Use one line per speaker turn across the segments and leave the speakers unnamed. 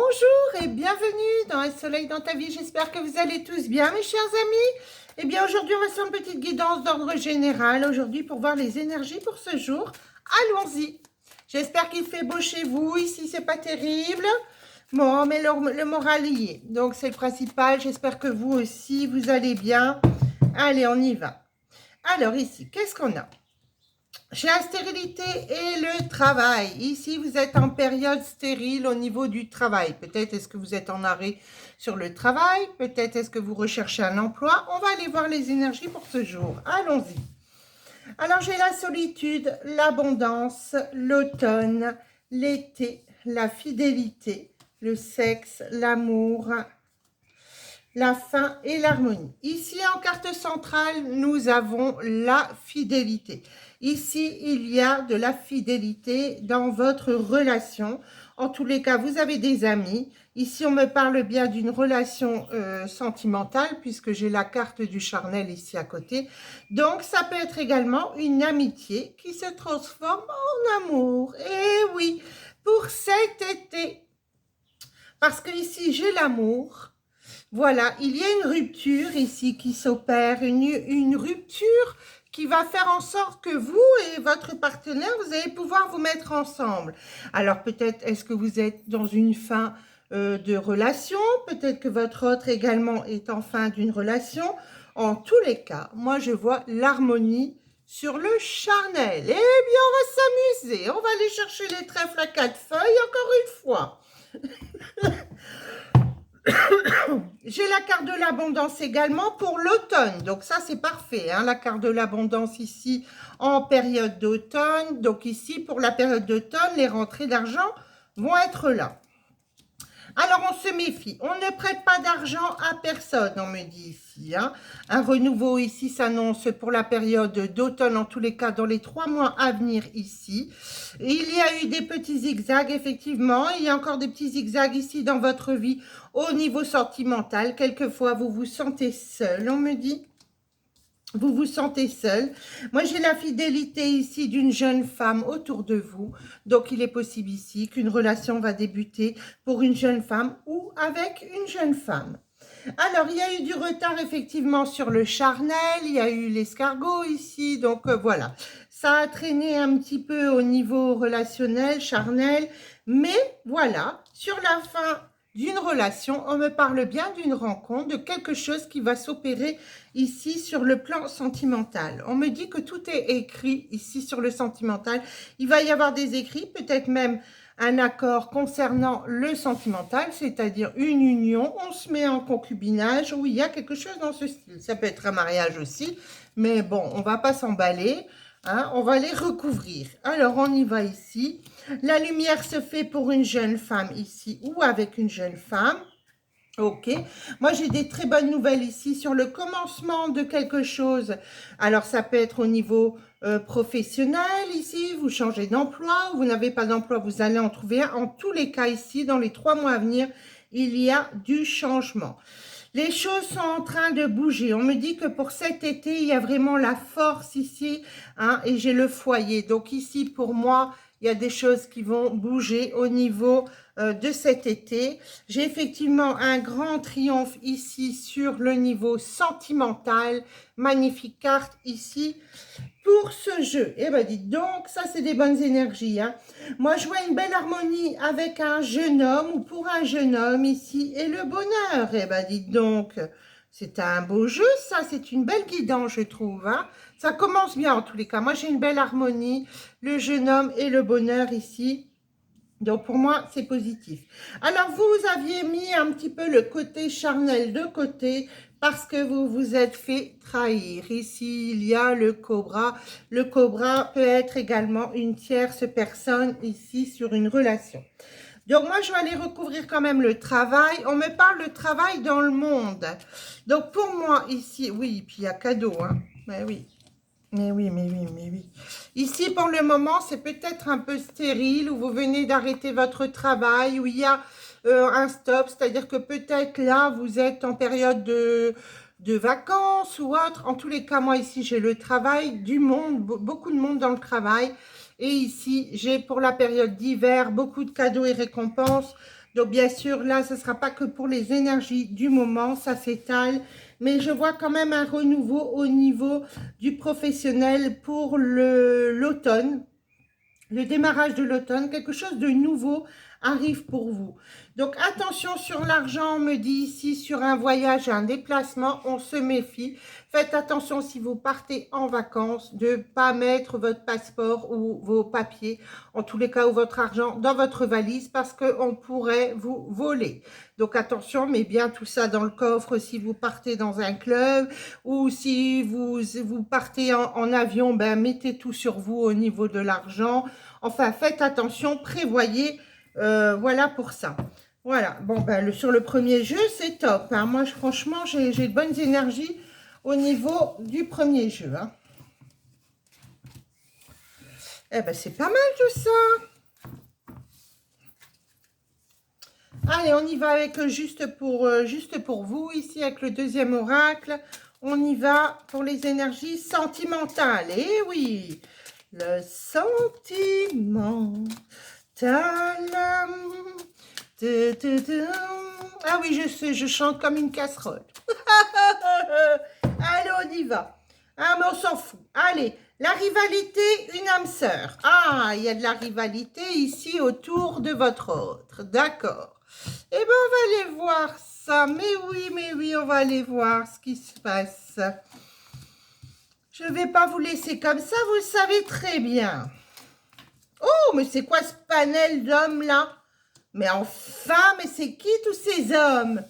Bonjour et bienvenue dans Un soleil dans ta vie. J'espère que vous allez tous bien, mes chers amis. Eh bien, aujourd'hui, on va faire une petite guidance d'ordre général. Aujourd'hui, pour voir les énergies pour ce jour. Allons-y. J'espère qu'il fait beau chez vous. Ici, c'est pas terrible. Bon, mais le moral y est. Donc, c'est le principal. J'espère que vous aussi, vous allez bien. Allez, on y va. Alors, ici, qu'est-ce qu'on a? J'ai la stérilité et le travail. Ici, vous êtes en période stérile au niveau du travail. Peut-être est-ce que vous êtes en arrêt sur le travail. Peut-être est-ce que vous recherchez un emploi. On va aller voir les énergies pour ce jour. Allons-y. Alors, j'ai la solitude, l'abondance, l'automne, l'été, la fidélité, le sexe, l'amour, la fin et l'harmonie. Ici, en carte centrale, nous avons la fidélité. Ici, il y a de la fidélité dans votre relation. En tous les cas, vous avez des amis. Ici, on me parle bien d'une relation sentimentale, puisque j'ai la carte du charnel ici à côté. Donc, ça peut être également une amitié qui se transforme en amour. Et oui, pour cet été. Parce que ici, j'ai l'amour. Voilà, il y a une rupture ici qui s'opère, une rupture qui va faire en sorte que vous et votre partenaire, vous allez pouvoir vous mettre ensemble. Alors peut-être est-ce que vous êtes dans une fin de relation, peut-être que votre autre également est en fin d'une relation. En tous les cas, moi je vois l'harmonie sur le charnel. Eh bien, on va s'amuser, on va aller chercher les trèfles à 4 feuilles encore une fois. J'ai la carte de l'abondance également pour l'automne. Donc ça, c'est parfait. Hein, la carte de l'abondance ici en période d'automne. Donc ici, pour la période d'automne, les rentrées d'argent vont être là. Alors, on se méfie. On ne prête pas d'argent à personne, on me dit ici. Hein. Un renouveau ici s'annonce pour la période d'automne, en tous les cas, dans les 3 mois à venir ici. Et il y a eu des petits zigzags, effectivement. Il y a encore des petits zigzags ici dans votre vie au niveau sentimental. Quelquefois, vous vous sentez seul, on me dit. Vous vous sentez seul. Moi, j'ai la fidélité ici d'une jeune femme autour de vous. Donc, il est possible ici qu'une relation va débuter pour une jeune femme ou avec une jeune femme. Alors, il y a eu du retard effectivement sur le charnel. Il y a eu l'escargot ici. Donc, voilà. Ça a traîné un petit peu au niveau relationnel, charnel. Mais, voilà, sur la fin d'une relation, on me parle bien d'une rencontre, de quelque chose qui va s'opérer ici sur le plan sentimental. On me dit que tout est écrit ici sur le sentimental. Il va y avoir des écrits, peut-être même un accord concernant le sentimental, c'est-à-dire une union, on se met en concubinage, où il y a quelque chose dans ce style. Ça peut être un mariage aussi, mais bon, on ne va pas s'emballer. Hein, on va les recouvrir. Alors, on y va ici. La lumière se fait pour une jeune femme ici ou avec une jeune femme. Ok. Moi, j'ai des très bonnes nouvelles ici sur le commencement de quelque chose. Alors, ça peut être au niveau professionnel ici. Vous changez d'emploi ou vous n'avez pas d'emploi, vous allez en trouver un. En tous les cas, ici, dans les 3 mois à venir, il y a du changement. Les choses sont en train de bouger. On me dit que pour cet été, il y a vraiment la force ici. Hein, et j'ai le foyer. Donc ici, pour moi, il y a des choses qui vont bouger au niveau de cet été. J'ai effectivement un grand triomphe ici sur le niveau sentimental. Magnifique carte ici pour ce jeu. Eh bien, dites donc, ça, c'est des bonnes énergies. Hein. Moi, je vois une belle harmonie avec un jeune homme ou pour un jeune homme ici. Et le bonheur, eh bien, dites donc, c'est un beau jeu, ça. C'est une belle guidance, je trouve. Hein. Ça commence bien, en tous les cas. Moi, j'ai une belle harmonie. Le jeune homme et le bonheur ici. Donc, pour moi, c'est positif. Alors, vous aviez mis un petit peu le côté charnel de côté parce que vous vous êtes fait trahir. Ici, il y a le cobra. Le cobra peut être également une tierce personne ici sur une relation. Donc, moi, je vais aller recouvrir quand même le travail. On me parle de travail dans le monde. Donc, pour moi, ici, oui, puis il y a cadeau, hein. Mais oui. Mais oui, mais oui, mais oui. Ici, pour le moment, c'est peut-être un peu stérile, où vous venez d'arrêter votre travail, où il y a un stop, c'est-à-dire que peut-être là, vous êtes en période de vacances ou autre. En tous les cas, moi, ici, j'ai le travail, du monde, beaucoup de monde dans le travail. Et ici, j'ai pour la période d'hiver, beaucoup de cadeaux et récompenses. Donc, bien sûr, là, ce ne sera pas que pour les énergies du moment, ça s'étale. Mais je vois quand même un renouveau au niveau du professionnel pour l'automne. Le démarrage de l'automne, quelque chose de nouveau arrive pour vous. Donc, attention sur l'argent, on me dit ici, sur un voyage, un déplacement, on se méfie. Faites attention si vous partez en vacances, de ne pas mettre votre passeport ou vos papiers, en tous les cas, ou votre argent dans votre valise, parce qu'on pourrait vous voler. Donc, attention, mais bien tout ça dans le coffre si vous partez dans un club, ou si vous partez en avion, ben, mettez tout sur vous au niveau de l'argent. Enfin, faites attention, prévoyez, voilà pour ça. Voilà, bon, ben, sur le premier jeu, c'est top. Hein. Moi, franchement, j'ai de bonnes énergies au niveau du premier jeu. Hein. Eh ben, c'est pas mal tout ça. Allez, on y va avec juste pour vous, ici, avec le deuxième oracle. On y va pour les énergies sentimentales. Eh oui, le sentiment. Ah oui, je sais, je chante comme une casserole. Allez, on y va. Ah, mais on s'en fout. Allez, la rivalité, une âme sœur. Ah, il y a de la rivalité ici autour de votre autre. D'accord. Eh bien, on va aller voir ça. Mais oui, on va aller voir ce qui se passe. Je ne vais pas vous laisser comme ça, vous le savez très bien. Oh, mais c'est quoi ce panel d'hommes là? Mais enfin, mais c'est qui tous ces hommes?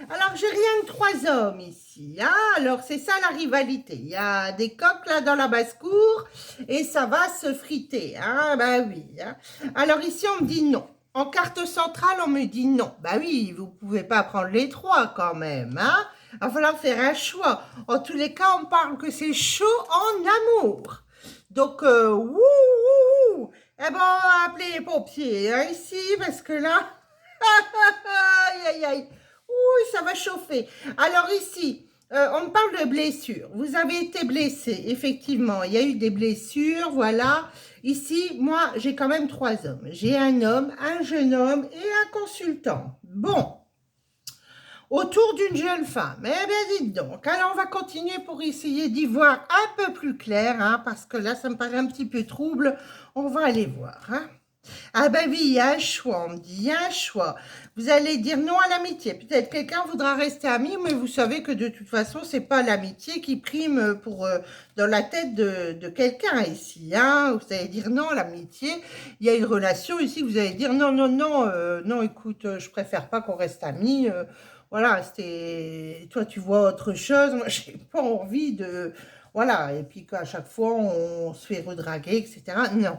Alors, j'ai rien que 3 hommes ici. Hein? Alors, c'est ça la rivalité. Il y a des coqs là dans la basse-cour et ça va se friter. Hein? Ben oui. Hein? Alors, ici, on me dit non. En carte centrale, on me dit non. Ben oui, vous ne pouvez pas prendre les 3 quand même. Hein? Il va falloir faire un choix. En tous les cas, on parle que c'est chaud en amour. Donc, eh ben, on va appeler les pompiers hein, ici, parce que là, aïe, aïe, aïe, ouh, ça va chauffer. Alors ici, on me parle de blessures. Vous avez été blessé, effectivement, il y a eu des blessures, voilà. Ici, moi, j'ai quand même 3 hommes. J'ai un homme, un jeune homme et un consultant. Bon. Autour d'une jeune femme. Eh bien, dites donc. Alors, on va continuer pour essayer d'y voir un peu plus clair, hein, parce que là, ça me paraît un petit peu trouble. On va aller voir. Hein. Ah ben oui, il y a un choix, on me dit, il y a un choix. Vous allez dire non à l'amitié. Peut-être quelqu'un voudra rester ami, mais vous savez que de toute façon, c'est pas l'amitié qui prime pour dans la tête de quelqu'un ici. Hein. Vous allez dire non à l'amitié. Il y a une relation ici, vous allez dire non, non, écoute, je préfère pas qu'on reste amis. Voilà, c'était... Toi, tu vois autre chose. Moi, j'ai pas envie de... Voilà, et puis qu'à chaque fois, on se fait redraguer, etc. Non.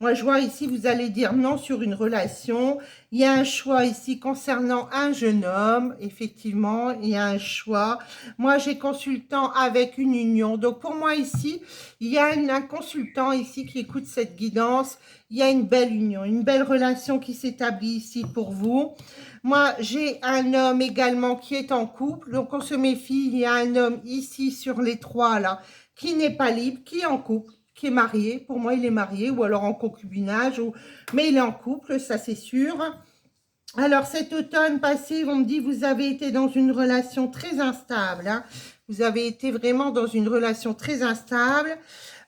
Moi, je vois ici, vous allez dire non sur une relation. Il y a un choix ici concernant un jeune homme. Effectivement, il y a un choix. Moi, j'ai consultant avec une union. Donc, pour moi, ici, il y a un consultant ici qui écoute cette guidance. Il y a une belle union, une belle relation qui s'établit ici pour vous. Moi, j'ai un homme également qui est en couple. Donc, on se méfie. Il y a un homme ici sur les 3 là qui n'est pas libre, qui est en couple, qui est marié. Pour moi, il est marié ou alors en concubinage. Mais il est en couple, ça c'est sûr. Alors, cet automne passé, on me dit, vous avez été dans une relation très instable. Hein. Vous avez été vraiment dans une relation très instable.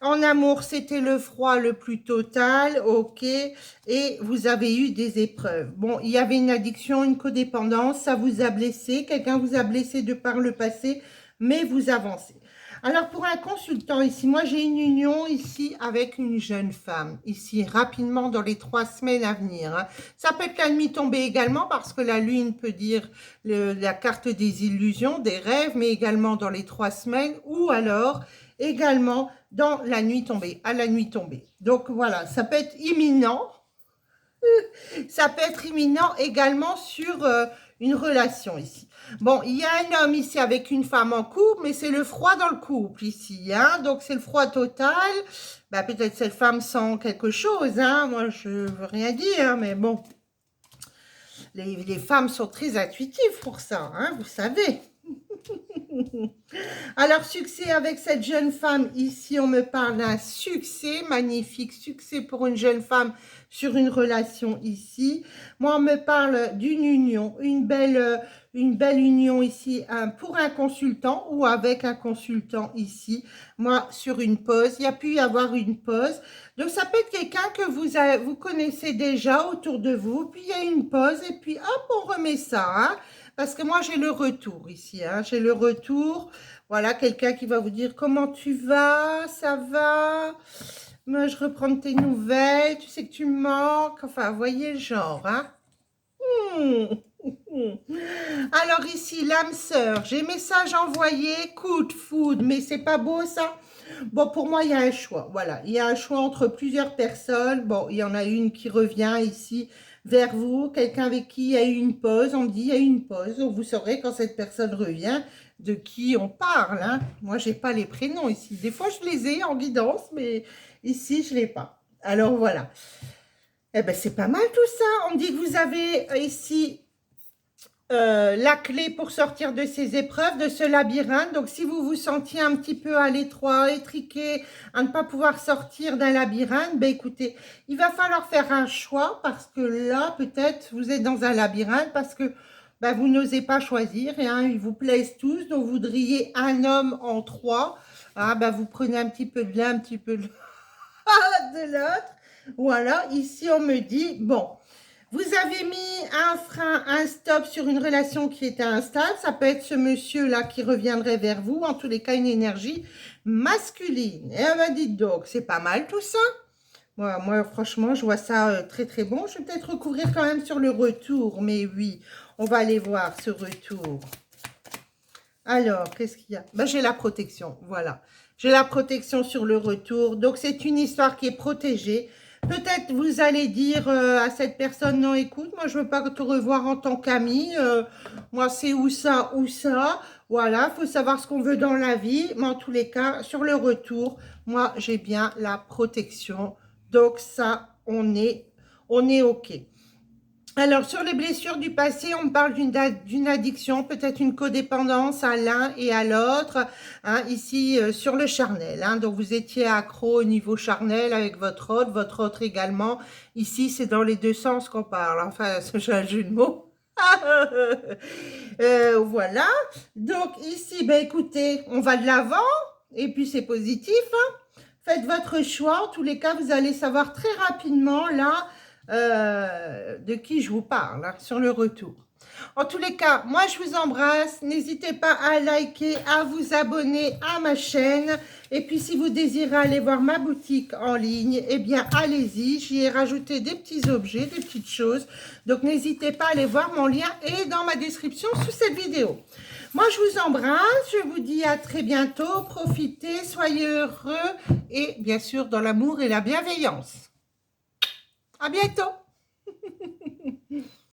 En amour, c'était le froid le plus total, ok. Et vous avez eu des épreuves. Bon, il y avait une addiction, une codépendance, ça vous a blessé. Quelqu'un vous a blessé de par le passé, mais vous avancez. Alors, pour un consultant ici, moi, j'ai une union ici avec une jeune femme. Ici, rapidement, dans les 3 semaines à venir. Hein. Ça peut être la nuit tombée également, parce que la lune peut dire la carte des illusions, des rêves, mais également dans les 3 semaines, ou alors également dans la nuit tombée, à la nuit tombée. Donc, voilà, ça peut être imminent. Ça peut être imminent également sur une relation ici. Bon, il y a un homme ici avec une femme en couple, mais c'est le froid dans le couple ici. Hein, donc, c'est le froid total. Bah, peut-être cette femme sent quelque chose. Hein, moi, je ne veux rien dire, mais bon. Les femmes sont très intuitives pour ça, hein, vous savez. Alors, succès avec cette jeune femme. Ici, on me parle d'un succès, magnifique succès pour une jeune femme sur une relation ici. Moi, on me parle d'une union, une belle union ici pour un consultant ou avec un consultant ici. Moi, sur une pause, il y a pu y avoir une pause. Donc, ça peut être quelqu'un que vous connaissez déjà autour de vous. Puis, il y a une pause et puis, hop, on remet ça. Hein, parce que moi, j'ai le retour ici. Hein, j'ai le retour. Voilà, quelqu'un qui va vous dire comment tu vas, ça va, moi je reprends tes nouvelles, tu sais que tu me manques, enfin, voyez le genre, hein. Alors ici, l'âme sœur, j'ai message envoyé, coup de foudre, mais c'est pas beau ça. Bon, pour moi, il y a un choix, voilà, il y a un choix entre plusieurs personnes. Bon, il y en a une qui revient ici vers vous, quelqu'un avec qui il y a eu une pause, on me dit il y a eu une pause, donc vous saurez quand cette personne revient de qui on parle. Hein. Moi, j'ai pas les prénoms ici. Des fois, je les ai en guidance, mais ici, je l'ai pas. Alors, voilà. Eh ben, c'est pas mal tout ça. On me dit que vous avez ici la clé pour sortir de ces épreuves, de ce labyrinthe. Donc, si vous vous sentiez un petit peu à l'étroit, étriqué, à ne pas pouvoir sortir d'un labyrinthe, ben écoutez, il va falloir faire un choix parce que là, peut-être, vous êtes dans un labyrinthe parce que ben, vous n'osez pas choisir et hein, ils vous plaisent tous. Donc, vous voudriez un homme en trois. Ah, ben, vous prenez un petit peu de l'un, un petit peu de l'autre. Voilà, ici, on me dit, bon, vous avez mis un frein, un stop sur une relation qui était instable. Ça peut être ce monsieur-là qui reviendrait vers vous. En tous les cas, une énergie masculine. Et elle m'a dit donc, c'est pas mal tout ça. Moi, franchement, je vois ça très, très bon. Je vais peut-être recouvrir quand même sur le retour. Mais oui, on va aller voir ce retour. Alors, qu'est-ce qu'il y a? Ben, j'ai la protection, voilà. J'ai la protection sur le retour. Donc, c'est une histoire qui est protégée. Peut-être vous allez dire à cette personne, non, écoute, moi, je veux pas te revoir en tant qu'ami. Moi, c'est ou ça, ou ça. Voilà, il faut savoir ce qu'on veut dans la vie. Mais en tous les cas, sur le retour, moi, j'ai bien la protection. Donc, ça, on est OK. Alors, sur les blessures du passé, on parle d'une addiction, peut-être une codépendance à l'un et à l'autre, hein, ici sur le charnel. Hein, donc, vous étiez accro au niveau charnel avec votre autre également. Ici, c'est dans les deux sens qu'on parle. Enfin, j'ai un jeu de mots. Voilà. Donc, ici, ben, écoutez, on va de l'avant et puis c'est positif. Hein. Faites votre choix. En tous les cas, vous allez savoir très rapidement, là, de qui je vous parle hein, sur le retour. En tous les cas, moi je vous embrasse. N'hésitez pas à liker, à vous abonner à ma chaîne. Et puis si vous désirez aller voir ma boutique en ligne, eh bien allez-y. J'y ai rajouté des petits objets, des petites choses. Donc n'hésitez pas à aller voir, mon lien est dans ma description sous cette vidéo. Moi je vous embrasse, je vous dis à très bientôt. Profitez, soyez heureux et bien sûr dans l'amour et la bienveillance. À bientôt!